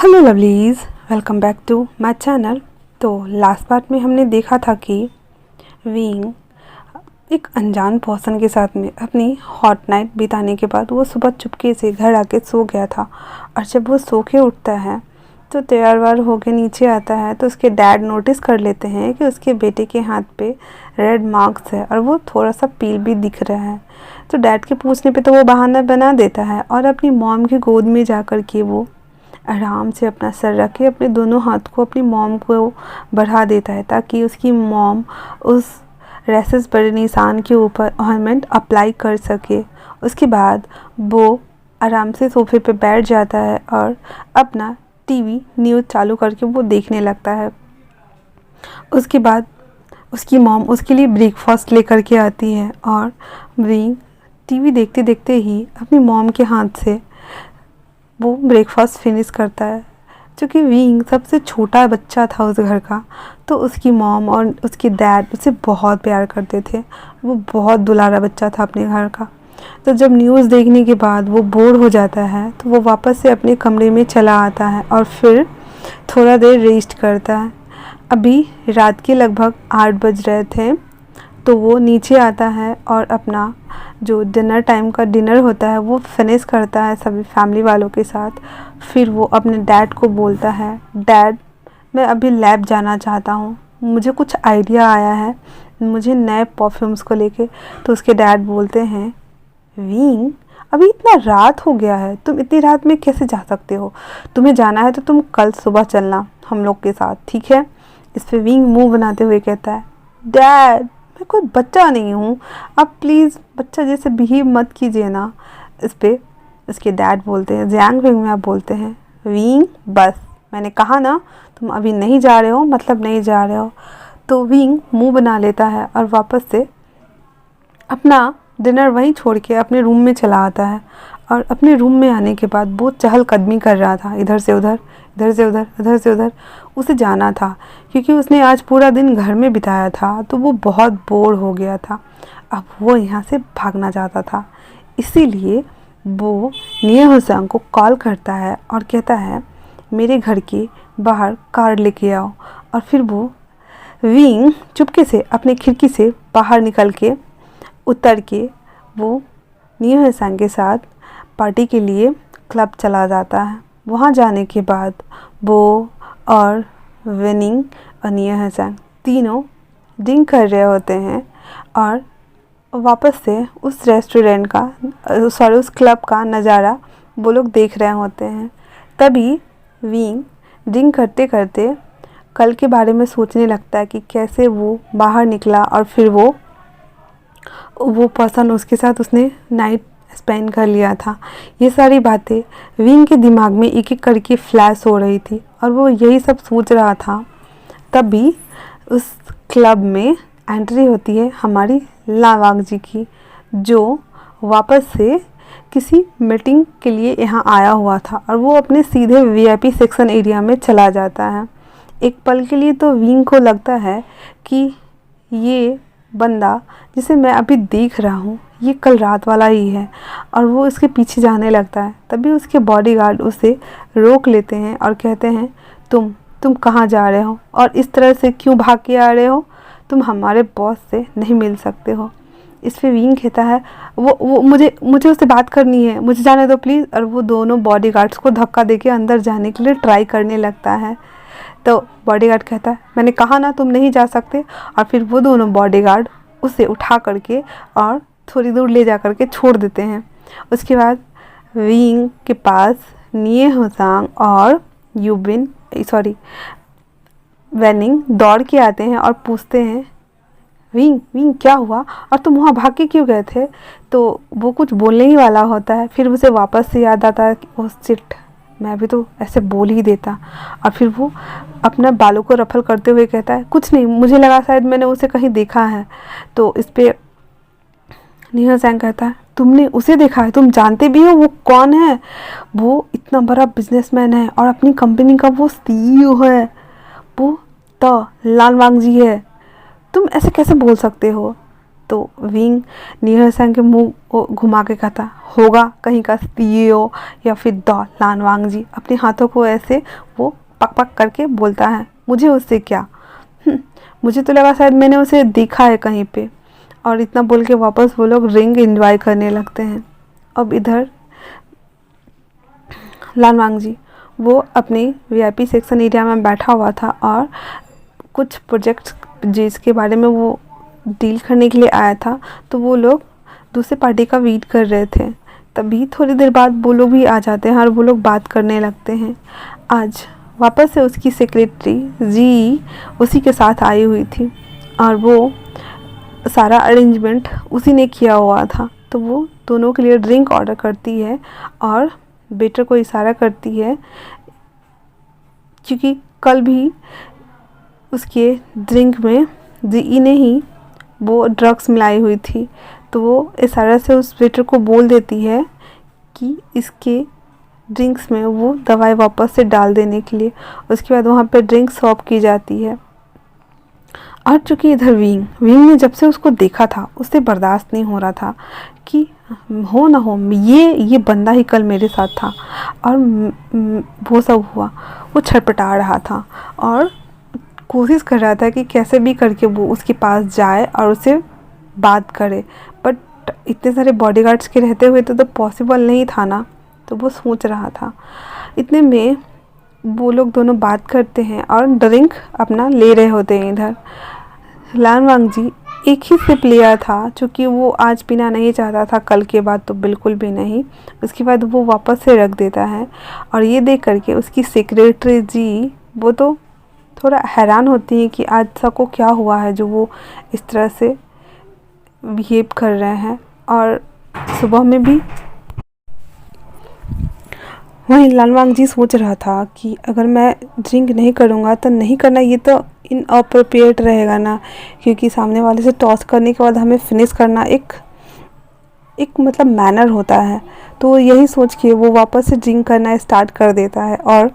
Hello lovelies, welcome back to my channel. तो last part में हमने देखा था कि विंग एक अनजान पर्सन के साथ में अपनी हॉट नाइट बिताने के बाद वो सुबह चुपके से घर आके सो गया था। और जब वो सो के उठता है तो तैयार वार होके नीचे आता है तो उसके डैड नोटिस कर लेते हैं कि उसके बेटे के हाथ पे रेड मार्क्स है और वो थोड़ा सा पील भी दिख रहा है। तो डैड के पूछने पे तो वो बहाना बना देता है और अपनी मॉम की गोद में जा कर के वो आराम से अपना सर रख के अपने दोनों हाथ को अपनी मॉम को बढ़ा देता है ताकि उसकी मॉम उस रैसेस पर निशान के ऊपर ऑइंटमेंट अप्लाई कर सके। उसके बाद वो आराम से सोफे पे बैठ जाता है और अपना टीवी न्यूज़ चालू करके वो देखने लगता है। उसके बाद उसकी मॉम उसके लिए ब्रेकफास्ट लेकर के आती है और विंग टीवी देखते देखते ही अपनी मॉम के हाथ से वो ब्रेकफास्ट फिनिश करता है। क्योंकि विंग सबसे छोटा बच्चा था उस घर का, तो उसकी मॉम और उसके डैड उसे बहुत प्यार करते थे। वो बहुत दुलारा बच्चा था अपने घर का। तो जब न्यूज़ देखने के बाद वो बोर हो जाता है तो वो वापस से अपने कमरे में चला आता है और फिर थोड़ा देर रेस्ट करता है। अभी रात के लगभग 8 बज रहे थे तो वो नीचे आता है और अपना जो डिनर टाइम का डिनर होता है वो फिनिश करता है सभी फैमिली वालों के साथ। फिर वो अपने डैड को बोलता है, डैड मैं अभी लैब जाना चाहता हूँ, मुझे कुछ आइडिया आया है मुझे नए परफ्यूम्स को लेके। तो उसके डैड बोलते हैं, विंग अभी इतना रात हो गया है, तुम इतनी रात में कैसे जा सकते हो? तुम्हें जाना है तो तुम कल सुबह चलना हम लोग के साथ, ठीक है? इस पर विंग मुंह बनाते हुए कहता है, डैड मैं कोई बच्चा नहीं हूँ, आप प्लीज़ बच्चा जैसे बिहेव मत कीजिए ना। इस पर उसके डैड बोलते हैं, जियांग विंग में आप बोलते हैं, विंग बस मैंने कहा ना तुम अभी नहीं जा रहे हो मतलब नहीं जा रहे हो। तो विंग मुंह बना लेता है और वापस से अपना डिनर वहीं छोड़ के अपने रूम में चला आता है। और अपने रूम में आने के बाद वो चहलकदमी कर रहा था, इधर से उधर इधर से उधर इधर से उधर। उसे जाना था क्योंकि उसने आज पूरा दिन घर में बिताया था तो वो बहुत बोर हो गया था। अब वो यहाँ से भागना चाहता था, इसीलिए वो निया हुसैन को कॉल करता है और कहता है मेरे घर के बाहर कार लेके आओ। और फिर वो विंग चुपके से अपने खिड़की से बाहर निकल के उतर के वो निया हुसैन के साथ पार्टी के लिए क्लब चला जाता है। वहाँ जाने के बाद वो और विनिंग और निया हुसैन तीनों ड्रिंक कर रहे होते हैं और वापस से उस रेस्टोरेंट का उस क्लब का नज़ारा वो लोग देख रहे होते हैं। तभी विंग ड्रिंक करते करते कल के बारे में सोचने लगता है कि कैसे वो बाहर निकला और फिर वो पर्सन उसके साथ उसने नाइट स्पेंड कर लिया था। ये सारी बातें विंग के दिमाग में एक एक करके फ्लैश हो रही थी और वो यही सब सोच रहा था। तभी उस क्लब में एंट्री होती है हमारी लावांग जी की, जो वापस से किसी मीटिंग के लिए यहाँ आया हुआ था और वो अपने सीधे वीआईपी सेक्शन एरिया में चला जाता है। एक पल के लिए तो विंग को लगता है कि ये बंदा जिसे मैं अभी देख रहा हूँ ये कल रात वाला ही है और वो इसके पीछे जाने लगता है। तभी उसके बॉडीगार्ड उसे रोक लेते हैं और कहते हैं, तुम कहाँ जा रहे हो और इस तरह से क्यों भाग के आ रहे हो? तुम हमारे बॉस से नहीं मिल सकते हो। इस पे विंग कहता है, वो मुझे उससे बात करनी है, मुझे जाने दो प्लीज़। और वो दोनों बॉडीगार्ड्स को धक्का देके अंदर जाने के लिए ट्राई करने लगता है। तो बॉडीगार्ड कहता है, मैंने कहा ना तुम नहीं जा सकते। और फिर वो दोनों बॉडीगार्ड उसे उठा करके और थोड़ी दूर ले जा करके छोड़ देते हैं। उसके बाद विंग के पास निये हुसैन और वेनिंग दौड़ के आते हैं और पूछते हैं, विंग क्या हुआ और तुम वहाँ भाग के क्यों गए थे? तो वो कुछ बोलने ही वाला होता है, फिर उसे वापस से याद आता है कि ओह शिट, मैं भी तो ऐसे बोल ही देता। और फिर वो अपना बालों को रफल करते हुए कहता है, कुछ नहीं, मुझे लगा शायद मैंने उसे कहीं देखा है। तो इस पे निया हुसैन कहता है, तुमने उसे देखा है? तुम जानते भी हो वो कौन है? वो इतना बड़ा बिजनेसमैन है और अपनी कंपनी का वो सीईओ है, वो तो लालवांग जी है। तुम ऐसे कैसे बोल सकते हो? तो विंग नियो हसान के मुंह घुमा के कहता, होगा कहीं का सीईओ या फिर द लानवांग जी। अपने हाथों को ऐसे वो पक पक करके बोलता है, मुझे उससे क्या, मुझे तो लगा शायद मैंने उसे देखा है कहीं पे। और इतना बोल के वापस वो लोग रिंग एंजॉय करने लगते हैं। अब इधर लानवांग जी वो अपने वीआईपी सेक्शन एरिया में बैठा हुआ था और कुछ प्रोजेक्ट्स जिसके बारे में वो डील करने के लिए आया था, तो वो लोग दूसरे पार्टी का वेट कर रहे थे। तभी थोड़ी देर बाद वो लोग भी आ जाते हैं और वो लोग बात करने लगते हैं। आज वापस से उसकी सेक्रेटरी जी उसी के साथ आई हुई थी और वो सारा अरेंजमेंट उसी ने किया हुआ था। तो वो दोनों के लिए ड्रिंक ऑर्डर करती है और वेटर को इशारा करती है, क्योंकि कल भी उसके ड्रिंक में जी ने ही वो ड्रग्स मिलाई हुई थी। तो वो इशारा से उस वेटर को बोल देती है कि इसके ड्रिंक्स में वो दवाई वापस से डाल देने के लिए। उसके बाद वहाँ पे ड्रिंक सर्व की जाती है। और चूँकि इधर विंग ने जब से उसको देखा था उससे बर्दाश्त नहीं हो रहा था कि हो ना हो ये बंदा ही कल मेरे साथ था और वो सब हुआ। वो छटपटा रहा था और कोशिश कर रहा था कि कैसे भी करके वो उसके पास जाए और उससे बात करे, बट इतने सारे बॉडीगार्ड्स के रहते हुए तो पॉसिबल नहीं था ना। तो वो सोच रहा था। इतने में वो लोग दोनों बात करते हैं और ड्रिंक अपना ले रहे होते हैं। इधर लानवांग जी एक ही सिप लिया था, चूँकि वो आज पीना नहीं चाहता था, कल के बाद तो बिल्कुल भी नहीं। उसके बाद वो वापस से रख देता है और ये देख करके उसकी सेक्रेटरी जी वो तो थोड़ा हैरान होती है कि आज सबको क्या हुआ है जो वो इस तरह से बिहेव कर रहे हैं। और सुबह में भी वहीं लानवांग जी सोच रहा था कि अगर मैं ड्रिंक नहीं करूँगा तो नहीं करना, ये तो इनअप्रोप्रिएट रहेगा ना, क्योंकि सामने वाले से टॉस करने के बाद हमें फिनिश करना एक मतलब मैनर होता है। तो यही सोच के वो वापस से ड्रिंक करना स्टार्ट कर देता है और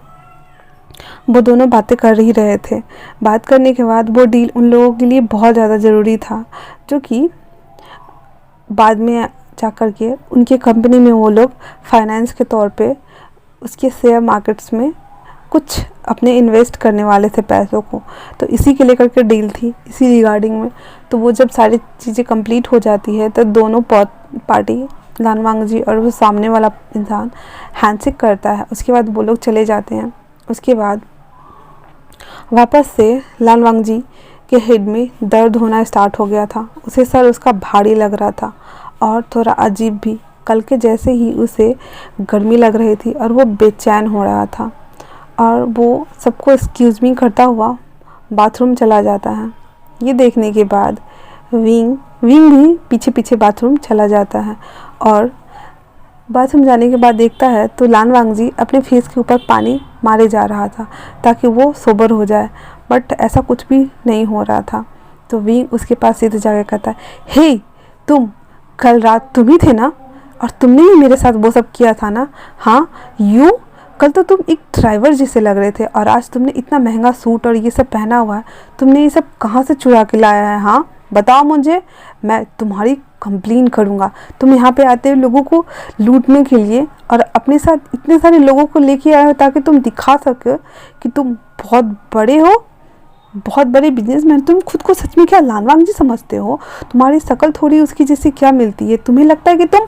वो दोनों बातें कर ही रहे थे। बात करने के बाद वो डील उन लोगों के लिए बहुत ज़्यादा ज़रूरी था, जो कि बाद में जा कर के उनके कंपनी में वो लोग फाइनेंस के तौर पे उसके शेयर मार्केट्स में कुछ अपने इन्वेस्ट करने वाले थे पैसों को। तो इसी के लेकर के डील थी, इसी रिगार्डिंग में। तो वो जब सारी चीज़ें कंप्लीट हो जाती है तो दोनों पार्टी लानवांग जी और वो सामने वाला इंसान हैंडशेक करता है। उसके बाद वो लोग चले जाते हैं। उसके बाद वापस से लानवांग जी के हेड में दर्द होना स्टार्ट हो गया था। उसे सर उसका भारी लग रहा था और थोड़ा अजीब भी। कल के जैसे ही उसे गर्मी लग रही थी और वो बेचैन हो रहा था और वो सबको एक्सक्यूज़ मी करता हुआ बाथरूम चला जाता है। ये देखने के बाद विंग भी पीछे पीछे बाथरूम चला जाता है और बाथरूम जाने के बाद देखता है तो लानवांग जी अपने फेस के ऊपर पानी मारे जा रहा था ताकि वो सोबर हो जाए, बट ऐसा कुछ भी नहीं हो रहा था। तो विंग उसके पास सीधे जाकर कहता है, हे तुम, कल रात तुम ही थे ना, और तुमने ही मेरे साथ वो सब किया था ना। हाँ यू, कल तो तुम एक ड्राइवर जैसे लग रहे थे और आज तुमने इतना महंगा सूट और ये सब पहना हुआ है, तुमने ये सब कहाँ से चुरा के लाया है? हाँ बताओ मुझे, मैं तुम्हारी कंप्लेन करूँगा। तुम यहाँ पे आते हो लोगों को लूटने के लिए और अपने साथ इतने सारे लोगों को लेके आए हो ताकि तुम दिखा सको कि तुम बहुत बड़े हो, बहुत बड़े बिजनेसमैन। तुम खुद को सच में क्या लानवांग जी समझते हो? तुम्हारी शक्ल थोड़ी उसकी जैसी क्या मिलती है? तुम्हें लगता है कि तुम,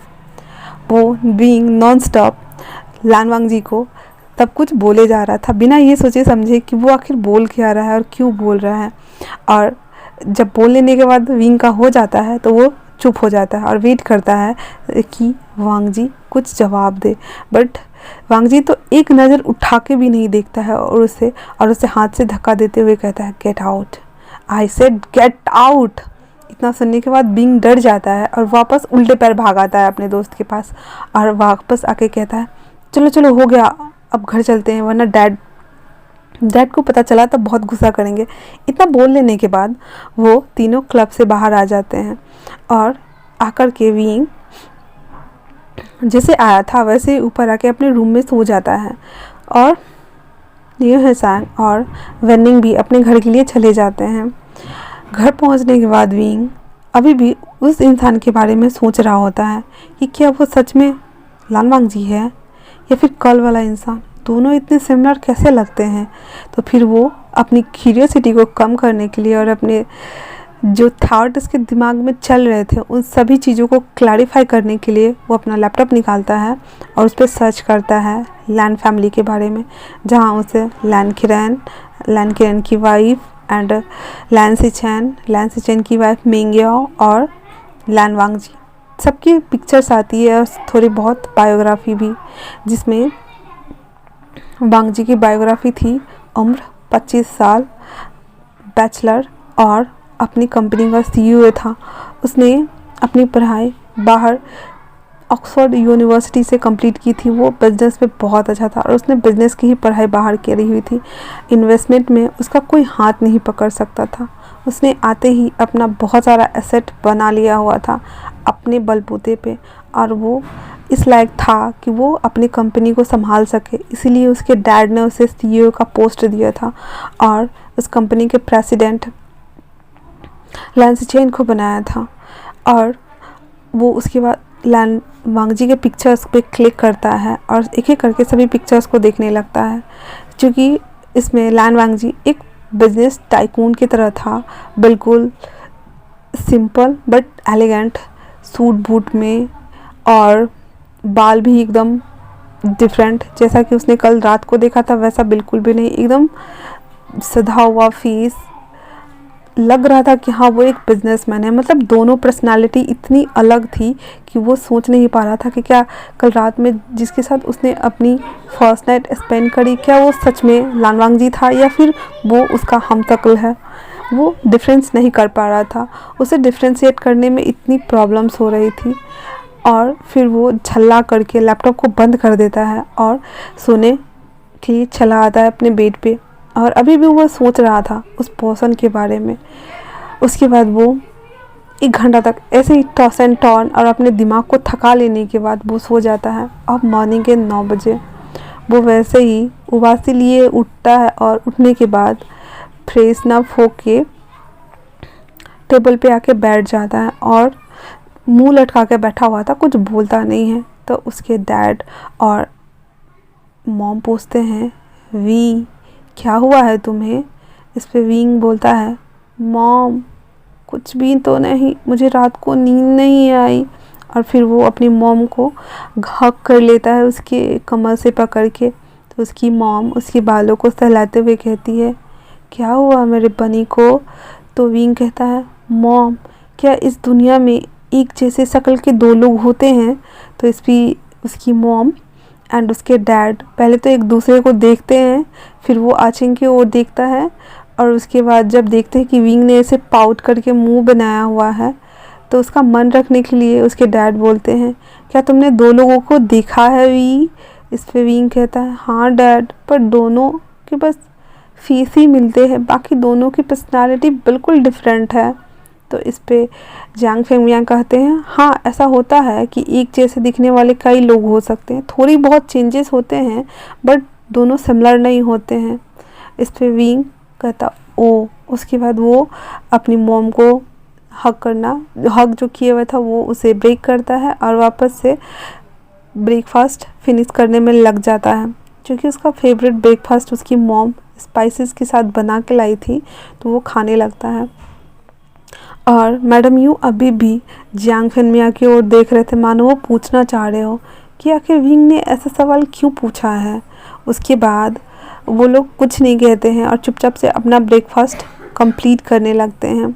वो बीइंग नॉन स्टॉप लानवांग जी को तब कुछ बोले जा रहा था बिना ये सोचे समझे कि वो आखिर बोल क्या रहा है और क्यों बोल रहा है। और जब बोल लेने के बाद विंग का हो जाता है तो वो चुप हो जाता है और वेट करता है कि वांग जी कुछ जवाब दे, बट वांग जी तो एक नज़र उठा के भी नहीं देखता है और उसे हाथ से धक्का देते हुए कहता है, get out, I said get out. इतना सुनने के बाद विंग डर जाता है और वापस उल्टे पैर भाग आता है अपने दोस्त के पास और वापस आके कहता है, चलो चलो हो गया, अब घर चलते हैं, वरना डैड को पता चला तो बहुत गुस्सा करेंगे। इतना बोल लेने के बाद वो तीनों क्लब से बाहर आ जाते हैं और आकर के विंग जैसे आया था वैसे ऊपर आके अपने रूम में सो जाता है और नियो हसान और वेनिंग भी अपने घर के लिए चले जाते हैं। घर पहुंचने के बाद विंग अभी भी उस इंसान के बारे में सोच रहा होता है कि क्या वो सच में लान वांग जी है या फिर कल वाला इंसान, दोनों इतने सिमिलर कैसे लगते हैं। तो फिर वो अपनी क्यूरियोसिटी को कम करने के लिए और अपने जो थॉट उसके दिमाग में चल रहे थे उन सभी चीज़ों को क्लैरिफाई करने के लिए वो अपना लैपटॉप निकालता है और उस पर सर्च करता है लैन फैमिली के बारे में, जहाँ उसे लैन किरण की वाइफ एंड लैन सिचैन की वाइफ मिंगयाओ और लैन वांग जी सबकी पिक्चर्स आती है और थोड़ी बहुत बायोग्राफी भी, जिसमें वांग जी की बायोग्राफी थी उम्र 25 साल, बैचलर और अपनी कंपनी का सीईओ था। उसने अपनी पढ़ाई बाहर ऑक्सफोर्ड यूनिवर्सिटी से कंप्लीट की थी। वो बिजनेस में बहुत अच्छा था और उसने बिजनेस की ही पढ़ाई बाहर करी हुई थी। इन्वेस्टमेंट में उसका कोई हाथ नहीं पकड़ सकता था। उसने आते ही अपना बहुत सारा एसेट बना लिया हुआ था अपने बलबूते पे और वो इस लायक था कि वो अपनी कंपनी को संभाल सके। इसीलिए उसके डैड ने उसे सीईओ का पोस्ट दिया था और उस कंपनी के प्रेसिडेंट लैन सिचैन को बनाया था। और वो उसके बाद लैन वांग जी के पिक्चर्स पे क्लिक करता है और एक एक करके सभी पिक्चर्स को देखने लगता है, क्योंकि इसमें लैन वांग जी एक बिजनेस टाइकून की तरह था, बिल्कुल simple but elegant suit boot में, और बाल भी एकदम डिफरेंट, जैसा कि उसने कल रात को देखा था वैसा बिल्कुल भी नहीं, एकदम सधा हुआ फेस, लग रहा था कि हाँ वो एक बिजनेसमैन है। मतलब दोनों पर्सनालिटी इतनी अलग थी कि वो सोच नहीं पा रहा था कि क्या कल रात में जिसके साथ उसने अपनी फर्स्ट नाइट स्पेंड करी क्या वो सच में लान वांग जी था या फिर वो उसका हमशक्ल है। वो डिफरेंस नहीं कर पा रहा था, उसे डिफ्रेंशिएट करने में इतनी प्रॉब्लम्स हो रही थी। और फिर वो झल्ला करके लैपटॉप को बंद कर देता है और सोने के लिए चला आता है अपने बेड पे। और अभी भी वो सोच रहा था उस पर्सन के बारे में। उसके बाद वो 1 घंटा तक ऐसे ही टॉस एंड टर्न और अपने दिमाग को थका लेने के बाद वो सो जाता है। अब मॉर्निंग के 9 बजे वो वैसे ही उबासी लिए उठता है और उठने के बाद फ्रेश अप होके टेबल पे आके बैठ जाता है और मुंह लटका के बैठा हुआ था, कुछ बोलता नहीं है। तो उसके डैड और मॉम पूछते हैं, वी क्या हुआ है तुम्हें। इस पे विंग बोलता है, मॉम कुछ भी तो नहीं, मुझे रात को नींद नहीं आई। और फिर वो अपनी मॉम को हग कर लेता है उसके कमर से पकड़ के। तो उसकी मॉम उसके बालों को सहलाते हुए कहती है, क्या हुआ मेरे बनी को। तो विंग कहता है, मॉम क्या इस दुनिया में एक जैसे शक्ल के 2 लोग होते हैं। तो इस पर उसकी मॉम एंड उसके डैड पहले तो एक दूसरे को देखते हैं, फिर वो आचिंग की ओर देखता है और उसके बाद जब देखते हैं कि विंग ने ऐसे पाउट करके मुंह बनाया हुआ है तो उसका मन रखने के लिए उसके डैड बोलते हैं, क्या तुमने 2 लोगों को देखा है वी। इस पे विंग कहता है, हाँ डैड, पर दोनों के बस फेस ही मिलते हैं, बाकी दोनों की पर्सनालिटी बिल्कुल डिफरेंट है। तो इस पे जांग फेंगमियांग कहते हैं, हाँ ऐसा होता है कि एक जैसे दिखने वाले कई लोग हो सकते हैं, थोड़ी बहुत चेंजेस होते हैं बट दोनों सिमिलर नहीं होते हैं। इस पे विंग कहता ओ। उसके बाद वो अपनी मॉम को हग जो किए हुआ था वो उसे ब्रेक करता है और वापस से ब्रेकफास्ट फिनिश करने में लग जाता है, क्योंकि उसका फेवरेट ब्रेकफास्ट उसकी मॉम स्पाइसेस के साथ बना के लाई थी तो वो खाने लगता है। और मैडम यू अभी भी जियांग फेंगमियांग की ओर देख रहे थे, मानो वो पूछना चाह रहे हो कि आखिर विंग ने ऐसा सवाल क्यों पूछा है। उसके बाद वो लोग कुछ नहीं कहते हैं और चुपचाप से अपना ब्रेकफास्ट कंप्लीट करने लगते हैं।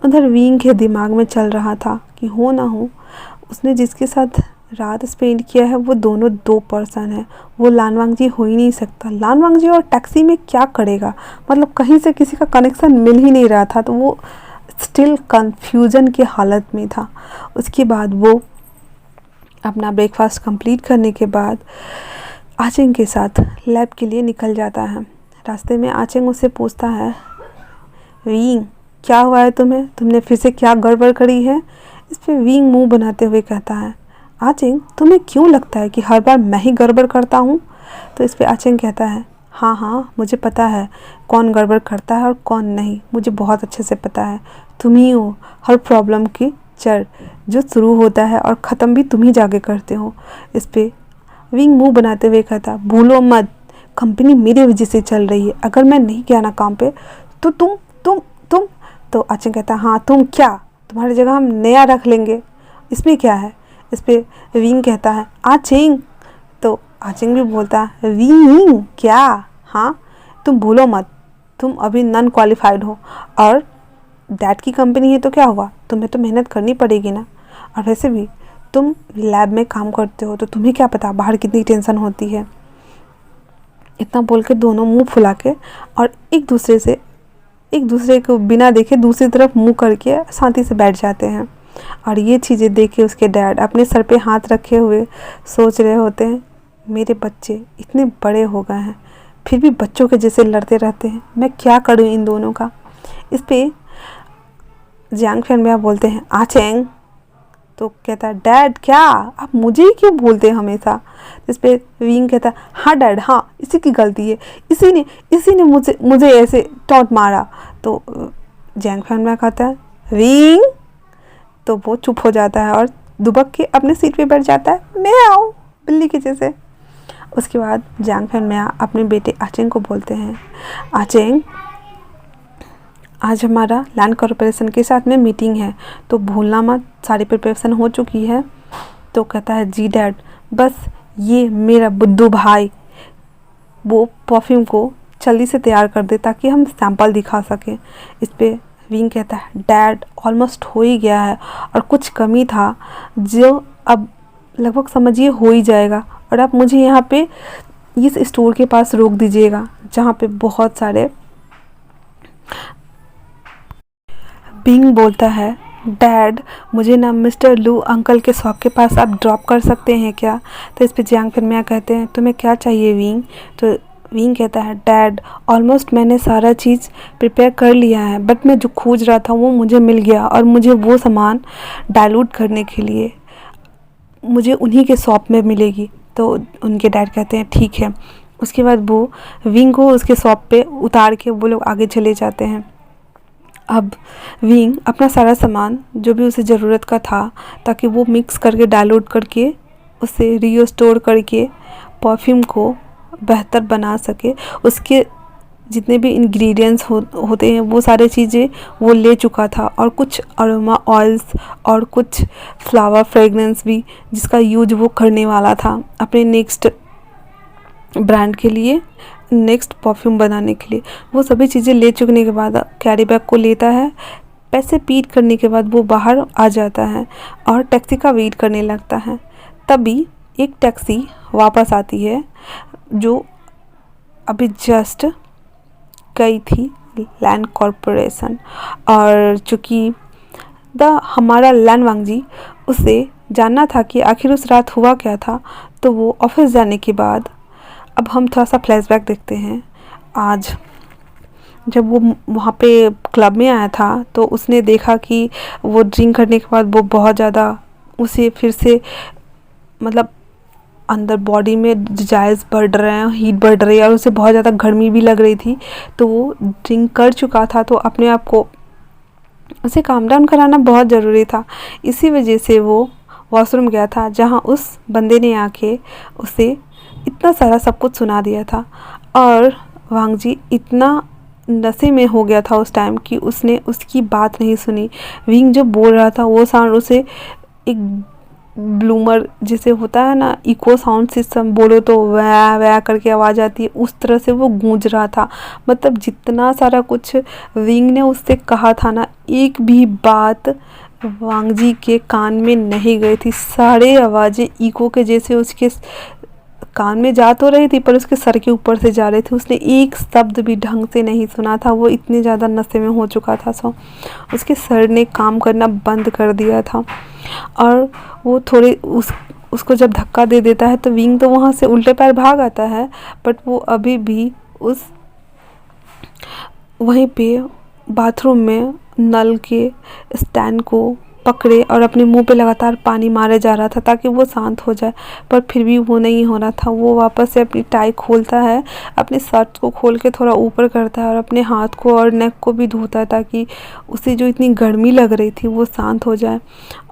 उधर विंग के दिमाग में चल रहा था कि हो ना हो उसने जिसके साथ रात स्पेंड किया है वो दोनों 2 पर्सन है, वो लान वांग जी हो ही नहीं सकता। लान वांग जी और टैक्सी में क्या करेगा, मतलब कहीं से किसी का कनेक्शन मिल ही नहीं रहा था, तो वो स्टिल कंफ्यूजन की हालत में था। उसके बाद वो अपना ब्रेकफास्ट कंप्लीट करने के बाद आचिंग के साथ लैब के लिए निकल जाता है। रास्ते में आचिंग उससे पूछता है, विंग क्या हुआ है तुम्हें, तुमने फिर से क्या गड़बड़ करी है। इस पे विंग मुंह बनाते हुए कहता है, आचिंग तुम्हें क्यों लगता है कि हर बार मैं ही गड़बड़ करता हूँ। तो इस पे आचिंग कहता है, हाँ हाँ, मुझे पता है कौन गड़बड़ करता है और कौन नहीं, मुझे बहुत अच्छे से पता है। तुम ही हो हर प्रॉब्लम की जड़, जो शुरू होता है और ख़त्म भी तुम ही जाके करते हो। इस पे विंग मुंह बनाते हुए कहता, भूलो मत कंपनी मेरी वजह से चल रही है, अगर मैं नहीं गया ना काम पे तो तुम तो आचिंग कहता, हाँ तुम क्या, तुम्हारी जगह हम नया रख लेंगे, इसमें क्या है। इस पे विंग कहता है, आचिंग। तो आचिंग भी बोलता है, विंग क्या, हाँ तुम भूलो मत तुम अभी नॉन क्वालिफाइड हो और डैड की कंपनी है तो क्या हुआ, तुम्हें तो मेहनत करनी पड़ेगी ना, और वैसे भी तुम लैब में काम करते हो तो तुम्हें क्या पता बाहर कितनी टेंशन होती है। इतना बोल के दोनों मुंह फुला के और एक दूसरे को बिना देखे दूसरी तरफ मुंह करके शांति से बैठ जाते हैं। और ये चीज़ें देख के उसके डैड अपने सर पे हाथ रखे हुए सोच रहे होते हैं, मेरे बच्चे इतने बड़े हो गए हैं फिर भी बच्चों के जैसे लड़ते रहते हैं, मैं क्या करूं इन दोनों का। इस पे जियांग फैनबिया बोलते हैं, आचेंग। तो कहता है, डैड क्या, आप मुझे ही क्यों बोलते हैं हमेशा। इस पे विंग कहता है, हाँ डैड हाँ, इसी की गलती है, इसी ने मुझे ऐसे टॉन्ट मारा। तो जियांग फैनबिया कहता है, विंग। तो वो चुप हो जाता है और दुबक के अपने सीट पे बैठ जाता है, मैं आऊँ बिल्ली के जैसे। उसके बाद जियांग फैनबिया अपने बेटे आचेंग को बोलते हैं, आचेंग आज हमारा लैंड कॉरपोरेशन के साथ में मीटिंग है तो भूलना मत, सारी प्रिपरेशन हो चुकी है। तो कहता है, जी डैड, बस ये मेरा बुद्धू भाई वो परफ्यूम को जल्दी से तैयार कर दे ताकि हम सैंपल दिखा सकें। इस पे विंग कहता है, डैड ऑलमोस्ट हो ही गया है और कुछ कमी था जो अब लगभग समझिए हो ही जाएगा, और आप मुझे यहाँ पे इस स्टोर के पास रोक दीजिएगा जहाँ पे बहुत सारे। विंग बोलता है, डैड मुझे ना मिस्टर लू अंकल के शॉप के पास आप ड्रॉप कर सकते हैं क्या। तो इस पे जियांग फैनबिया कहते हैं, तुम्हें क्या चाहिए विंग। तो विंग कहता है, डैड ऑलमोस्ट मैंने सारा चीज़ प्रिपेयर कर लिया है, बट मैं जो खोज रहा था वो मुझे मिल गया और मुझे वो सामान डाइल्यूट करने के लिए मुझे उन्हीं के शॉप में मिलेगी। तो उनके डैड कहते हैं, ठीक है। उसके बाद वो विंग को उसके शॉप पे उतार के वो लोग आगे चले जाते हैं। अब विंग अपना सारा सामान जो भी उसे ज़रूरत का था ताकि वो मिक्स करके डाइल्यूट करके उसे रीस्टोर करके परफ्यूम को बेहतर बना सके, उसके जितने भी इंग्रेडिएंट्स होते हैं वो सारे चीज़ें वो ले चुका था, और कुछ अरोमा ऑयल्स और कुछ फ्लावर फ्रेगरेंस भी जिसका यूज वो करने वाला था अपने नेक्स्ट ब्रांड के लिए, नेक्स्ट परफ्यूम बनाने के लिए। वो सभी चीज़ें ले चुकने के बाद कैरी बैग को लेता है, पैसे पेड करने के बाद वो बाहर आ जाता है और टैक्सी का वेट करने लगता है। तभी एक टैक्सी वापस आती है जो अभी जस्ट गई थी लैंड कॉरपोरेशन, और चूँकि हमारा लैन वांगजी उसे जानना था कि आखिर उस रात हुआ क्या था, तो वो ऑफिस जाने के बाद अब हम थोड़ा सा फ्लैशबैक देखते हैं। आज जब वो वहाँ पे क्लब में आया था तो उसने देखा कि वो ड्रिंक करने के बाद वो बहुत ज़्यादा उसे फिर से मतलब अंदर बॉडी में जायज़ बढ़ रहे हैं, हीट बढ़ रही है और उसे बहुत ज़्यादा गर्मी भी लग रही थी। तो वो ड्रिंक कर चुका था तो अपने आप को उसे काम डाउन कराना बहुत ज़रूरी था। इसी वजह से वो वॉशरूम गया था जहाँ उस बंदे ने आके उसे इतना सारा सब कुछ सुना दिया था, और वांगजी इतना नशे में हो गया था उस टाइम कि उसने उसकी बात नहीं सुनी। विंग जो बोल रहा था वो साउंड उसे एक ब्लूमर जैसे होता है ना, इको साउंड सिस्टम, बोलो तो वया वया करके आवाज़ आती है, उस तरह से वो गूंज रहा था। मतलब जितना सारा कुछ विंग ने उससे कहा था ना, एक भी बात वांगजी के कान में नहीं गई थी। सारे आवाज़ें इको के जैसे उसके कान में जा तो रही थी पर उसके सर के ऊपर से जा रही थी। उसने एक शब्द भी ढंग से नहीं सुना था, वो इतने ज़्यादा नशे में हो चुका था। सो उसके सर ने काम करना बंद कर दिया था, और वो थोड़े उसको जब धक्का दे देता है तो विंग तो वहाँ से उल्टे पैर भाग आता है, बट वो अभी भी उस वहीं पे बाथरूम में नल के स्टैंड को पकड़े और अपने मुंह पे लगातार पानी मारे जा रहा था ताकि वो शांत हो जाए, पर फिर भी वो नहीं हो रहा था। वो वापस से अपनी टाई खोलता है, अपने शर्ट को खोल के थोड़ा ऊपर करता है और अपने हाथ को और नेक को भी धोता है ताकि उसे जो इतनी गर्मी लग रही थी वो शांत हो जाए।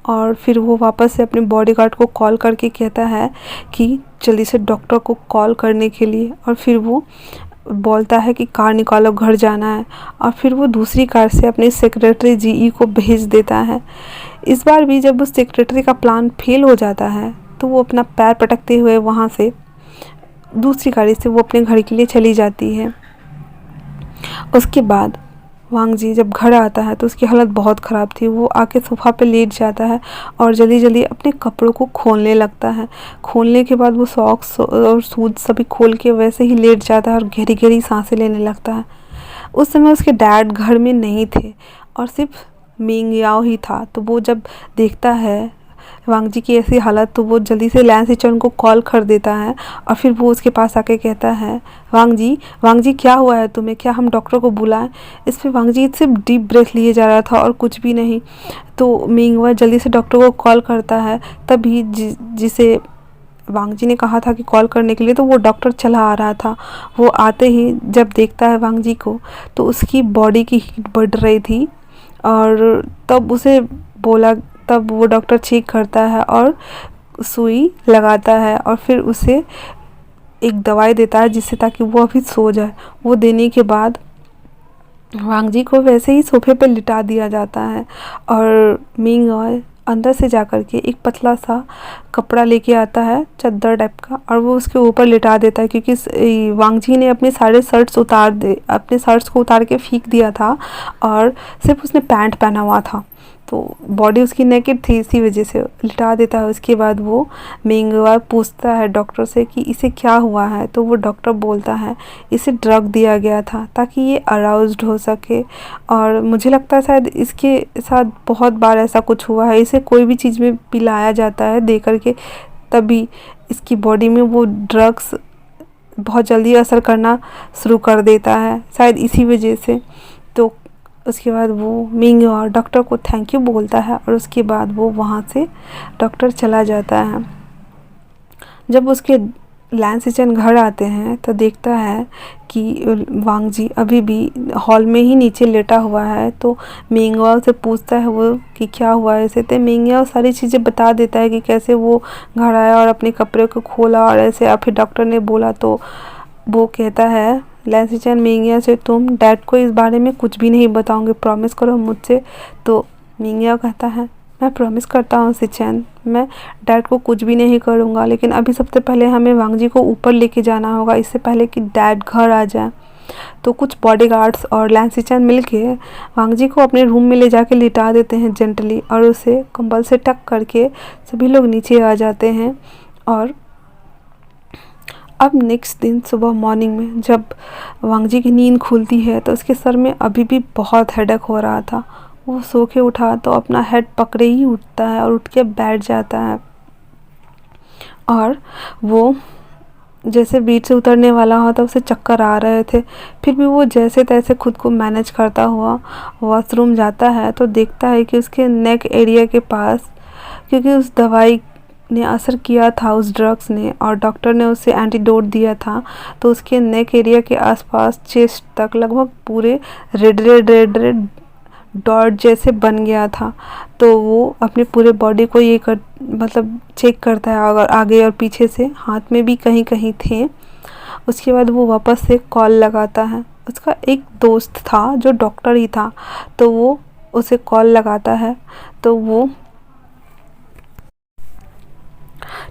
और फिर वो वापस से अपने बॉडीगार्ड को कॉल करके कहता है कि जल्दी से डॉक्टर को कॉल करने के लिए, और फिर वो बोलता है कि कार निकालो, घर जाना है। और फिर वो दूसरी कार से अपने सेक्रेटरी जीई को भेज देता है। इस बार भी जब उस सेक्रेटरी का प्लान फेल हो जाता है तो वो अपना पैर पटकते हुए वहाँ से दूसरी गाड़ी से वो अपने घर के लिए चली जाती है। उसके बाद वांग जी जब घर आता है तो उसकी हालत बहुत ख़राब थी। वो आके सोफ़ा पे लेट जाता है और जल्दी जल्दी अपने कपड़ों को खोलने लगता है। खोलने के बाद वो सॉक्स और शूज सभी खोल के वैसे ही लेट जाता है और गहरी गहरी सांसें लेने लगता है। उस समय उसके डैड घर में नहीं थे और सिर्फ मिंग याओ ही था। तो वो जब देखता है वांग जी की ऐसी हालत तो वो जल्दी से लैन सिचन को कॉल कर देता है और फिर वो उसके पास आके कहता है, वांग जी क्या हुआ है तुम्हें, क्या हम डॉक्टर को बुलाएं? इस पे वांग जी सिर्फ डीप ब्रेथ लिए जा रहा था और कुछ भी नहीं। तो मिंगवा जल्दी से डॉक्टर को कॉल करता है। तभी जिसे वांग जी ने कहा था कि कॉल करने के लिए, तो वो डॉक्टर चला आ रहा था। वो आते ही जब देखता है वांग जी को तो उसकी बॉडी की हीट बढ़ रही थी और तब वो डॉक्टर चेक करता है और सुई लगाता है और फिर उसे एक दवाई देता है जिससे ताकि वो अभी सो जाए। वो देने के बाद वांग जी को वैसे ही सोफे पर लिटा दिया जाता है और मिंग और अंदर से जाकर के एक पतला सा कपड़ा लेके आता है, चद्दर टाइप का, और वो उसके ऊपर लिटा देता है क्योंकि वांग जी ने अपने शर्ट्स को उतार के फेंक दिया था और सिर्फ उसने पैंट पहना हुआ था, तो बॉडी उसकी नेकेड थी, इसी वजह से लिटा देता है। उसके बाद वो मिंगवा पूछता है डॉक्टर से कि इसे क्या हुआ है, तो वो डॉक्टर बोलता है इसे ड्रग दिया गया था ताकि ये अराउज्ड हो सके, और मुझे लगता है शायद इसके साथ बहुत बार ऐसा कुछ हुआ है। इसे कोई भी चीज़ में पिलाया जाता है दे करके, तभी इसकी बॉडी में वो ड्रग्स बहुत जल्दी असर करना शुरू कर देता है, शायद इसी वजह से। तो उसके बाद वो मिंग और डॉक्टर को थैंक यू बोलता है और उसके बाद वो वहाँ से डॉक्टर चला जाता है। जब उसके लैन सिचन घर आते हैं तो देखता है कि वांग जी अभी भी हॉल में ही नीचे लेटा हुआ है। तो मिंगवा से पूछता है वो कि क्या हुआ है ऐसे, तो मिंगवा सारी चीज़ें बता देता है कि कैसे वो घर आया और अपने कपड़े को खोला और ऐसे, और फिर डॉक्टर ने बोला तो वो कहता है लैन सिचन मिंगिया से, तुम डैड को इस बारे में कुछ भी नहीं बताओगे, प्रॉमिस करो मुझसे। तो मिंगिया कहता है मैं प्रॉमिस करता हूँ सिचन, मैं डैड को कुछ भी नहीं करूँगा, लेकिन अभी सबसे पहले हमें वांग जी को ऊपर लेके जाना होगा इससे पहले कि डैड घर आ जाए। तो कुछ बॉडीगार्ड्स और लैन सिचन मिलके वांग जी को अपने रूम में ले जाके लिटा देते हैं जेंटली, और उसे कंबल से टक करके सभी लोग नीचे आ जाते हैं। और अब नेक्स्ट दिन सुबह मॉर्निंग में जब वांग जी की नींद खुलती है तो उसके सर में अभी भी बहुत हेडेक हो रहा था। वो सो के उठा तो अपना हेड पकड़े ही उठता है और उठ के बैठ जाता है, और वो जैसे बीच से उतरने वाला होता उसे चक्कर आ रहे थे, फिर भी वो जैसे तैसे खुद को मैनेज करता हुआ वॉशरूम जाता है। तो देखता है कि उसके नेक एरिया के पास, क्योंकि उस दवाई ने असर किया था उस ड्रग्स ने और डॉक्टर ने उसे एंटीडोट दिया था, तो उसके नेक एरिया के आसपास चेस्ट तक लगभग पूरे रेड डॉट जैसे बन गया था। तो वो अपने पूरे बॉडी को चेक करता है अगर आगे और पीछे से हाथ में भी कहीं कहीं थे। उसके बाद वो वापस से कॉल लगाता है। उसका एक दोस्त था जो डॉक्टर ही था, तो वो उसे कॉल लगाता है।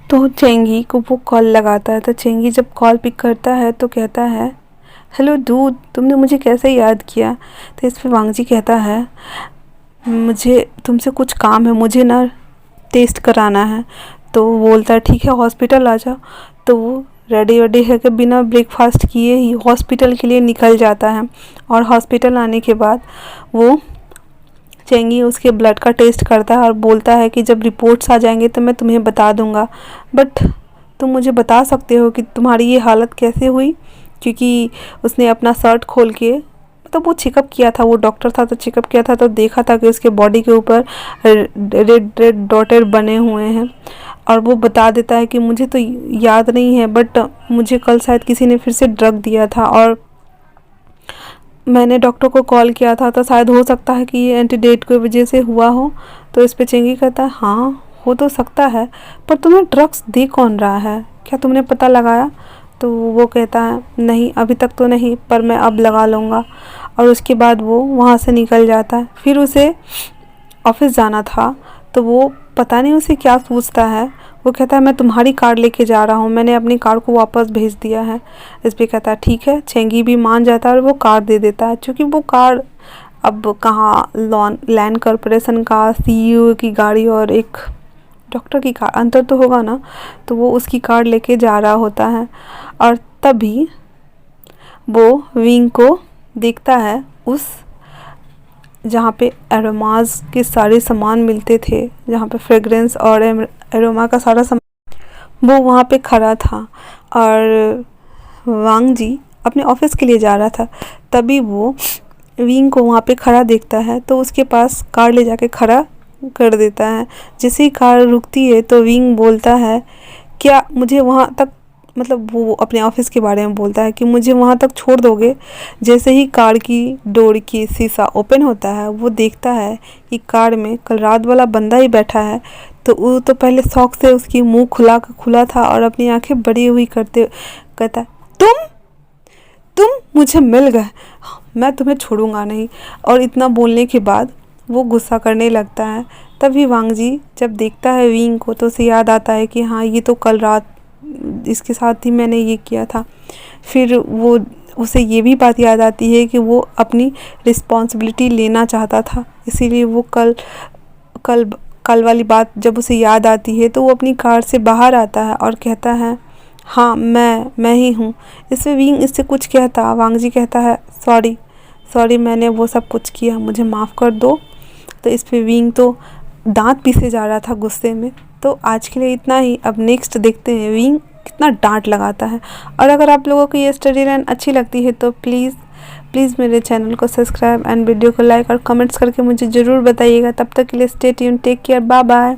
तो चेंगी को वो कॉल लगाता है। तो चेंगी जब कॉल पिक करता है तो कहता है हेलो डूड, तुमने मुझे कैसे याद किया? तो इस पर वांग जी कहता है मुझे तुमसे कुछ काम है, मुझे ना टेस्ट कराना है। तो वो बोलता है ठीक है हॉस्पिटल आ जाओ। तो वो रेडी वेडी है कि बिना ब्रेकफास्ट किए ही हॉस्पिटल के लिए निकल जाता है, और हॉस्पिटल आने के बाद वो चेंगी उसके ब्लड का टेस्ट करता है और बोलता है कि जब रिपोर्ट्स आ जाएंगे तो मैं तुम्हें बता दूंगा, बट तुम मुझे बता सकते हो कि तुम्हारी ये हालत कैसे हुई? क्योंकि उसने अपना शर्ट खोल के मतलब वो चेकअप किया था, वो डॉक्टर था तो चेकअप किया था तो देखा था कि उसके बॉडी के ऊपर रेड रेड डॉटेड बने हुए हैं। और वो बता देता है कि मुझे तो याद नहीं है, बट मुझे कल शायद किसी ने फिर से ड्रग दिया था और मैंने डॉक्टर को कॉल किया था, तो शायद हो सकता है कि ये एंटीडेट की वजह से हुआ हो। तो इस पे चेंगी कहता है हाँ हो तो सकता है, पर तुम्हें ड्रग्स दे कौन रहा है, क्या तुमने पता लगाया? तो वो कहता है नहीं अभी तक तो नहीं, पर मैं अब लगा लूँगा। और उसके बाद वो वहाँ से निकल जाता है। फिर उसे ऑफिस जाना था, तो वो पता नहीं उसे क्या सोचता है, वो कहता है मैं तुम्हारी कार लेके जा रहा हूँ, मैंने अपनी कार को वापस भेज दिया है। इस पे कहता है ठीक है। चेंगी भी मान जाता है और वो कार दे देता है, क्योंकि वो कार अब कहाँ लैंड कॉरपोरेशन का सीईओ की गाड़ी और एक डॉक्टर की कार, अंतर तो होगा ना। तो वो उसकी कार लेके जा रहा होता है और तभी वो विंग को देखता है उस जहाँ पे एरोमाज के सारे सामान मिलते थे, जहाँ पे फ्रेग्रेंस और एरोमा का सारा सामान, वो वहाँ पे खड़ा था और वांग जी अपने ऑफिस के लिए जा रहा था। तभी वो विंग को वहाँ पे खड़ा देखता है तो उसके पास कार ले जाके खड़ा कर देता है। जैसे ही कार रुकती है तो विंग बोलता है क्या मुझे वहाँ तक, मतलब वो अपने ऑफिस के बारे में बोलता है कि मुझे वहाँ तक छोड़ दोगे। जैसे ही कार की डोर की शीशा ओपन होता है वो देखता है कि कार में कल रात वाला बंदा ही बैठा है। तो वो तो पहले शौक से उसकी मुंह खुला था और अपनी आंखें बड़ी हुई करते कहता है तुम मुझे मिल गए, मैं तुम्हें छोड़ूंगा नहीं। और इतना बोलने के बाद वो गुस्सा करने लगता है। तभी वांग जी जब देखता है विंग को तो उसे याद आता है कि हाँ ये तो कल रात इसके साथ ही मैंने ये किया था। फिर वो उसे ये भी बात याद आती है कि वो अपनी रिस्पॉन्सिबिलिटी लेना चाहता था, इसीलिए वो कल कल कल वाली बात जब उसे याद आती है तो वो अपनी कार से बाहर आता है और कहता है हाँ मैं ही हूँ। इससे विंग इससे कुछ कहता, वांग जी कहता है सॉरी मैंने वो सब कुछ किया, मुझे माफ़ कर दो। तो इस पे विंग तो दांत पीसे जा रहा था गुस्से में। तो आज के लिए इतना ही, अब नेक्स्ट देखते हैं विंग कितना डांट लगाता है। और अगर आप लोगों को ये स्टोरी लाइन अच्छी लगती है तो प्लीज़ मेरे चैनल को सब्सक्राइब एंड वीडियो को लाइक और कमेंट्स करके मुझे ज़रूर बताइएगा। तब तक के लिए stay tuned, take care, bye bye.